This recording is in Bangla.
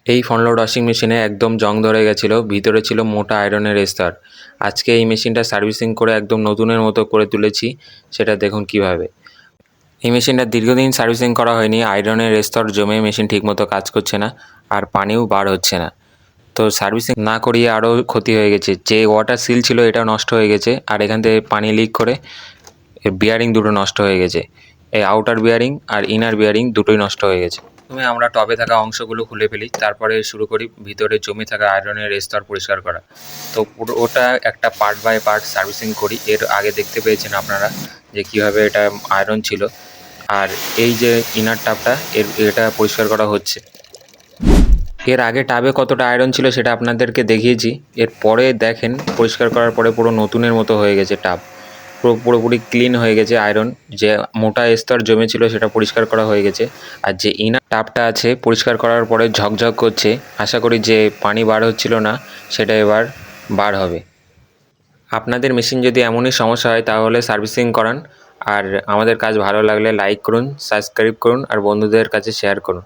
এই ফ্রন্ট লোড ওয়াশিং মেশিনে একদম জং ধরে গেছিলো, ভিতরে ছিল মোটা আয়রনের স্তর। আজকে এই মেশিনটা সার্ভিসিং করে একদম নতুনের মতো করে তুলেছি, সেটা দেখুন কিভাবে। এই মেশিনটা দীর্ঘদিন সার্ভিসিং করা হয়নি, আয়রনের স্তর জমে মেশিন ঠিকমতো কাজ করছে না আর পানিও বার হচ্ছে না। তো সার্ভিসিং না করিয়ে আরও ক্ষতি হয়ে গেছে, যে ওয়াটার সিল ছিল এটা নষ্ট হয়ে গেছে আর এখান থেকে পানি লিক করে এর বিয়ারিং দুটো নষ্ট হয়ে গেছে। এই আউটার বিয়ারিং আর ইনার বিয়ারিং দুটোই নষ্ট হয়ে গেছে। প্রথমে আমরা টবে থাকা অংশগুলো খুলে ফেলি, তারপরে শুরু করি ভিতরে জমে থাকা আয়রনের স্তর পরিষ্কার করা। তো পুরো ওটা একটা পার্ট বাই পার্ট সার্ভিসিং করি। এর আগে দেখতে পেয়েছেন আপনারা যে কীভাবে এটা আয়রন ছিল, আর এই যে ইনার টাবটা এটা পরিষ্কার করা হচ্ছে। এর আগে টাবে কতটা আয়রন ছিল সেটা আপনাদেরকে দেখিয়েছি। এরপরে দেখেন পরিষ্কার করার পরে পুরো নতুনের মতো হয়ে গেছে টাব, পুরোপুরি ক্লিন হয়ে গেছে। আয়রন যে মোটা স্তর জমেছিল সেটা পরিষ্কার করা হয়ে গেছে, আর যে ইনার টাবটা আছে পরিষ্কার করার পরে ঝকঝক করছে। আশা করি যে পানি বার হচ্ছিল না সেটা এবার বার হবে। আপনাদের মেশিন যদি এমনই সমস্যা হয় তাহলে সার্ভিসিং করান। আর আমাদের কাজ ভালো লাগলে লাইক করুন, সাবস্ক্রাইব করুন আর বন্ধুদের কাছে শেয়ার করুন।